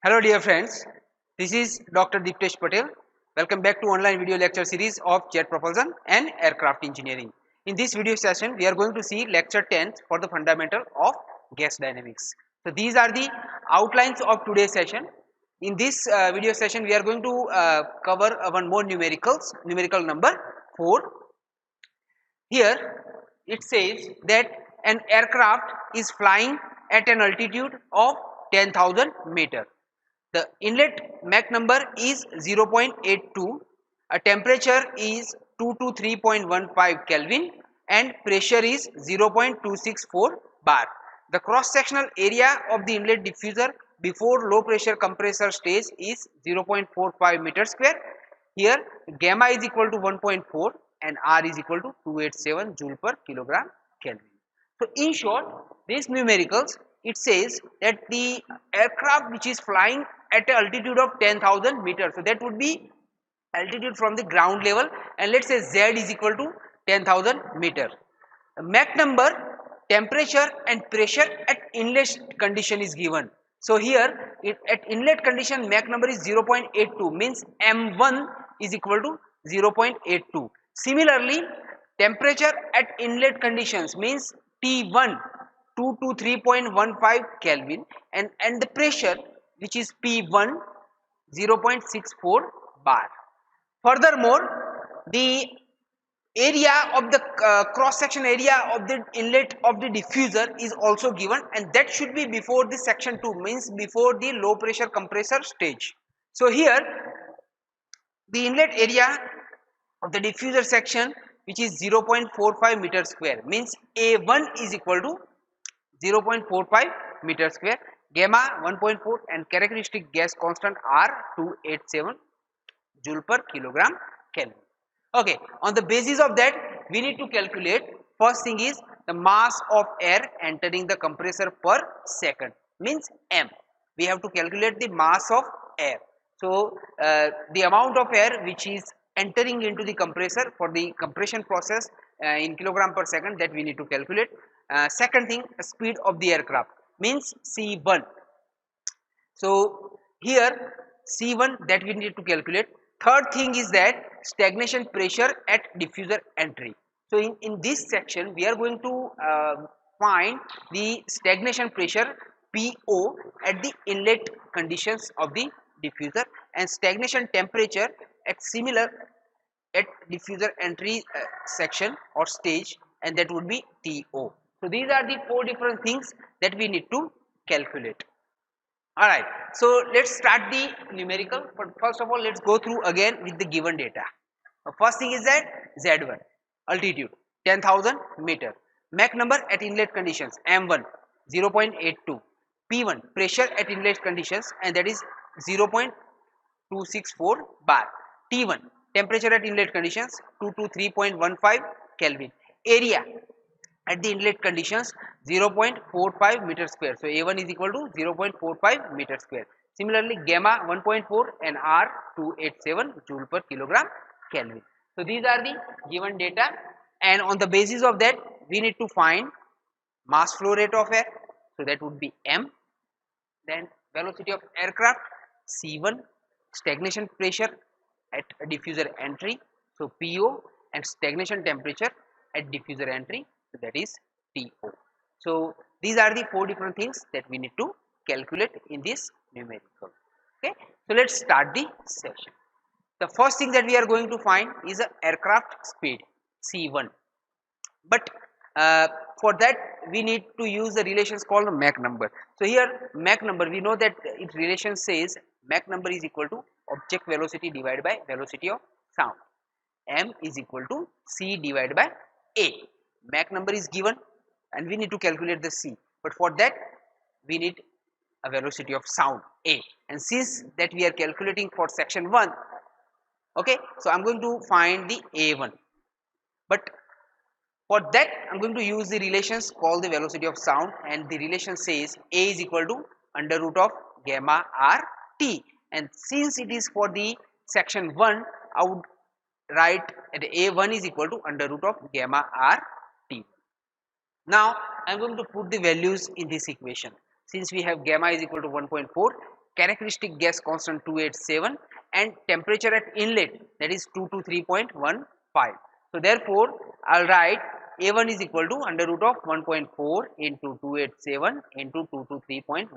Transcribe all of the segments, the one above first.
Hello dear friends, this is Dr. Deeptesh Patel. Welcome back to online video lecture series of Jet Propulsion and Aircraft Engineering. In this video session, we are going to see lecture 10 for the fundamental of gas dynamics. So these are the outlines of today's session. In this video session, we are going to cover one more numerical number 4. Here it says that an aircraft is flying at an altitude of 10,000 meter. The inlet Mach number is 0.82, a temperature is 223.15 Kelvin and pressure is 0.264 bar. The cross sectional area of the inlet diffuser before low pressure compressor stage is 0.45 meter square. Here gamma is equal to 1.4 and R is equal to 287 joule per kilogram Kelvin. So in short, these numericals, it says that the aircraft which is flying at an altitude of 10,000 meters, so that would be altitude from the ground level, and let's say Z is equal to 10,000 meter. Mach number, temperature and pressure at inlet condition is given. So here at inlet condition Mach number is 0.82, means M1 is equal to 0.82. Similarly, temperature at inlet conditions means T1 223.15 Kelvin and the pressure which is P1 0.64 bar. Furthermore, the area of the cross section area of the inlet of the diffuser is also given, and that should be before the section 2, means before the low pressure compressor stage. So here the inlet area of the diffuser section which is 0.45 meter square, means A1 is equal to 0.45 meter square, gamma 1.4 and characteristic gas constant R 287 joule per kilogram Kelvin. Okay, on the basis of that we need to calculate, first thing is the mass of air entering the compressor per second, means M. We have to calculate the mass of air. So the amount of air which is entering into the compressor for the compression process in kilogram per second, that we need to calculate. Second thing, speed of the aircraft means C1. So here C1 that we need to calculate. Third thing is that stagnation pressure at diffuser entry. So in this section we are going to find the stagnation pressure PO at the inlet conditions of the diffuser and stagnation temperature at similar at diffuser entry section or stage, and that would be TO. So these are the 4 different things that we need to calculate. Alright, so let's start the numerical, but first of all let's go through again with the given data. The first thing is that Z1, altitude 10,000 meter, Mach number at inlet conditions M1 0.82, P1 pressure at inlet conditions, and that is 0.264 bar, T1 temperature at inlet conditions 223.15 Kelvin, area at the inlet conditions 0.45 meter square, so A1 is equal to 0.45 meter square. Similarly, gamma 1.4 and R 287 joule per kilogram Kelvin. So these are the given data, and on the basis of that we need to find mass flow rate of air, so that would be M, then velocity of aircraft C1, stagnation pressure at diffuser entry, so PO, and stagnation temperature at diffuser entry, so that is TO. So these are the 4 different things that we need to calculate in this numerical. Okay, so let's start the session. The first thing that we are going to find is a aircraft speed C1, but for that we need to use the relations called Mach number. So here Mach number, we know that its relation says Mach number is equal to object velocity divided by velocity of sound. M is equal to C divided by A. Mach number is given and we need to calculate the C, but for that we need a velocity of sound A, and since that we are calculating for section 1, okay, so I'm going to find the A1, but for that I'm going to use the relations called the velocity of sound, and the relation says A is equal to under root of gamma R T, and since it is for the section 1, I would write that A1 is equal to under root of gamma R T. Now I am going to put the values in this equation. Since we have gamma is equal to 1.4 characteristic gas constant 287 and temperature at inlet, that is 223.15. So therefore I'll write A1 is equal to under root of 1.4 into 287 into 223.15,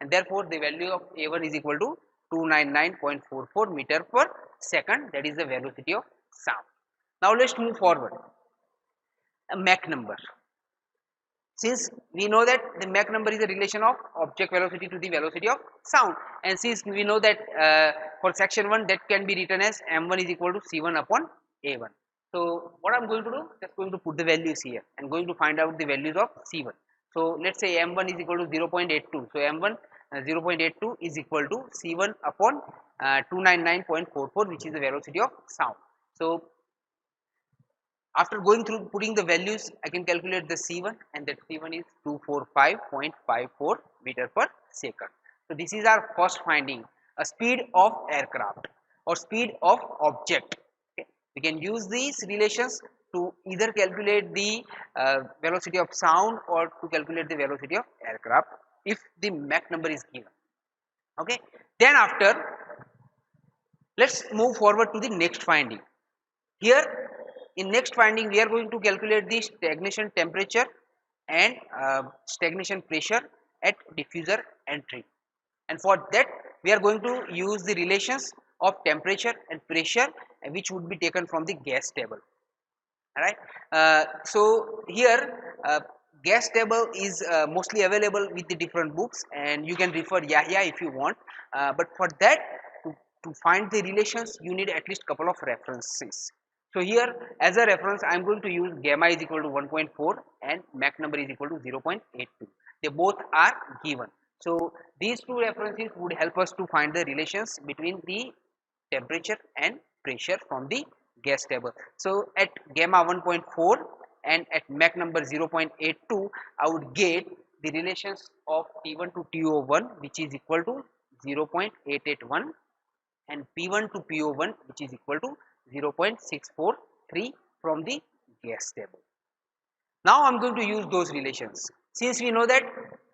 and therefore the value of A1 is equal to 299.44 meter per second, that is the velocity of sound. Now let's move forward. A Mach number. Since we know that the Mach number is a relation of object velocity to the velocity of sound, and since we know that for section 1 that can be written as m1 is equal to c1 upon a1. So what I'm going to do, just going to put the values here and going to find out the values of c1. So let's say m1 is equal to 0.82. So m1 0.82 is equal to c1 upon 299.44, which is the velocity of sound. So after going through putting the values, I can calculate the C1, and that C1 is 245.54 meter per second. So this is our first finding, a speed of aircraft or speed of object. Okay. We can use these relations to either calculate the velocity of sound or to calculate the velocity of aircraft if the Mach number is given. Okay. Then after, let's move forward to the next finding. Here in next finding we are going to calculate the stagnation temperature and stagnation pressure at diffuser entry, and for that we are going to use the relations of temperature and pressure which would be taken from the gas table. Alright, so here gas table is mostly available with the different books, and you can refer Yahya if you want, but for that to find the relations you need at least couple of references. So here as a reference I am going to use gamma is equal to 1.4 and Mach number is equal to 0.82. They both are given. So these two references would help us to find the relations between the temperature and pressure from the gas table. So at gamma 1.4 and at Mach number 0.82 I would get the relations of T1 to TO1 which is equal to 0.881 and P1 to PO1 which is equal to 0.643 from the gas table. Now I am going to use those relations. Since we know that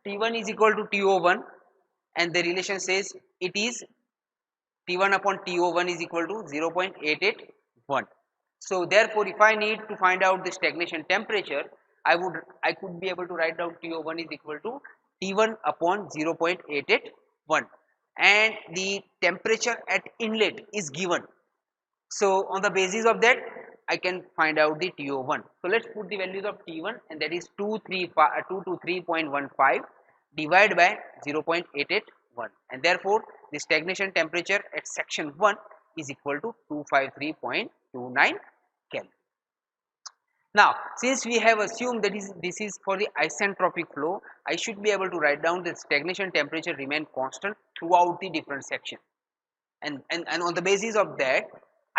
T1 is equal to TO1 and the relation says it is T1 upon TO1 is equal to 0.881. So therefore if I need to find out the stagnation temperature, I could be able to write down TO1 is equal to T1 upon 0.881 and the temperature at inlet is given. So on the basis of that I can find out the TO1. So let's put the values of T1, and that is 223.15 divided by 0.881, and therefore the stagnation temperature at section 1 is equal to 253.29 Kelvin. Now since we have assumed that this is for the isentropic flow, I should be able to write down the stagnation temperature remain constant throughout the different section, and on the basis of that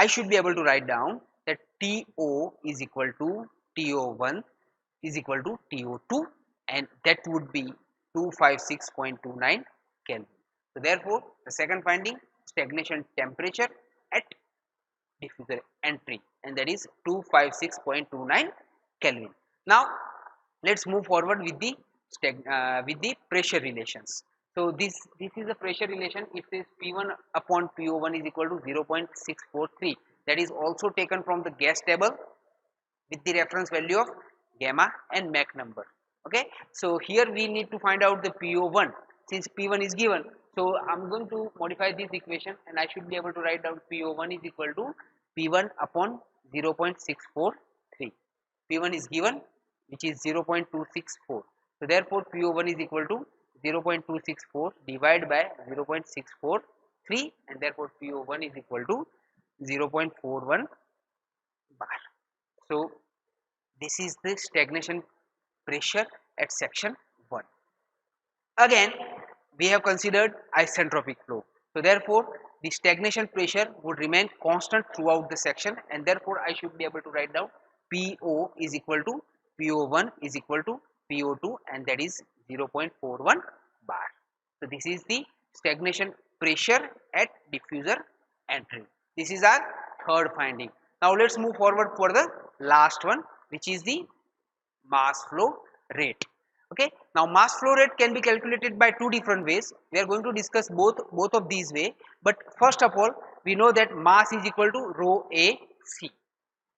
I should be able to write down that TO is equal to TO1 is equal to TO2, and that would be 256.29 Kelvin. So therefore the second finding, stagnation temperature at diffuser entry, and that is 256.29 Kelvin. Now let's move forward with the pressure relations. So this is the pressure relation. It says P1 upon PO1 is equal to 0.643. That is also taken from the gas table with the reference value of gamma and Mach number. Okay. So here we need to find out the PO1 since P1 is given. So I'm going to modify this equation and I should be able to write down PO1 is equal to P1 upon 0.643. P1 is given which is 0.264. So therefore PO1 is equal to 0.264 divided by 0.643, and therefore PO1 is equal to 0.41 bar. So this is the stagnation pressure at section 1. Again we have considered isentropic flow. So therefore the stagnation pressure would remain constant throughout the section, and therefore I should be able to write down PO is equal to PO1 is equal to PO2, and that is 0.41 bar. So this is the stagnation pressure at diffuser entry. This is our third finding. Now let's move forward for the last one, which is the mass flow rate. Okay. Now mass flow rate can be calculated by two different ways. We are going to discuss both of these way. But first of all, we know that mass is equal to rho A C,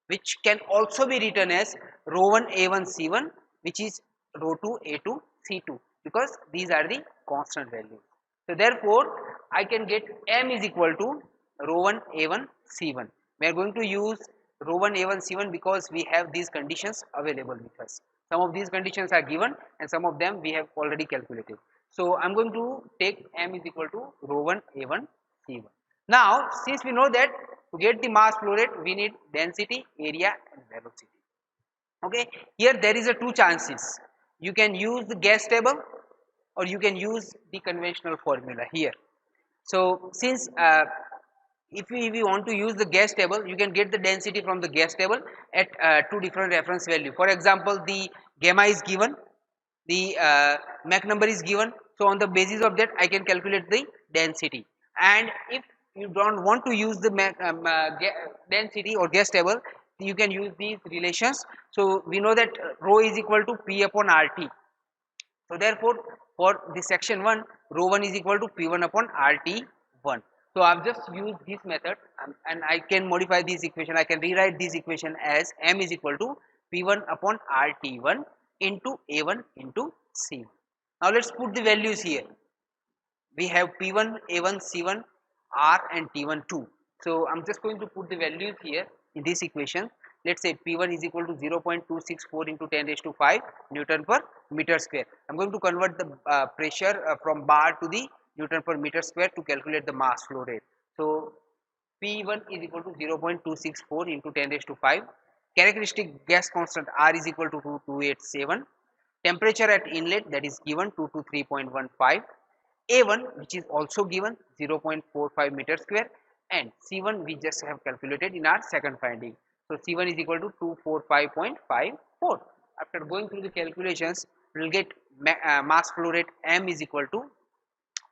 which can also be written as rho 1 A1 C1, which is rho 2 A2 C2, because these are the constant values. So therefore, I can get M is equal to rho 1 A1 C1. We are going to use rho 1 A1 C1 because we have these conditions available with us. Some of these conditions are given and some of them we have already calculated. So I am going to take M is equal to rho 1 A1 C1. Now, since we know that to get the mass flow rate, we need density, area and velocity. Okay, here there is a two chances. You can use the gas table or you can use the conventional formula here. So since if we want to use the gas table, you can get the density from the gas table at two different reference value. For example, the gamma is given, the Mach number is given. So on the basis of that, I can calculate the density. And if you don't want to use the density or gas table, you can use these relations. So we know that rho is equal to P upon RT. So therefore, for the section 1, rho 1 is equal to P1 upon RT1. So I've just used this method and I can modify this equation. I can rewrite this equation as M is equal to P1 upon RT1 into A1 into C1. Now let's put the values here. We have P1, A1, C1, R and T1 2. So I'm just going to put the values here in this equation. Let's say P1 is equal to 0.264 into 10 raised to 5 Newton per meter square. I'm going to convert the pressure from bar to the Newton per meter square to calculate the mass flow rate. So P1 is equal to 0.264 into 10 raised to 5. Characteristic gas constant R is equal to 2287. Temperature at inlet, that is given 223.15. A1, which is also given 0.45 meter square, and C1 we just have calculated in our second finding. So C1 is equal to 245.54. After going through the calculations, we will get mass flow rate M is equal to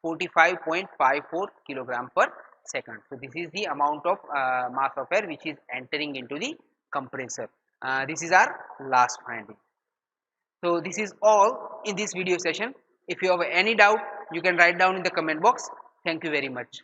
45.54 kilogram per second. So this is the amount of mass of air which is entering into the compressor. This is our last finding. So this is all in this video session. If you have any doubt, you can write down in the comment box. Thank you very much.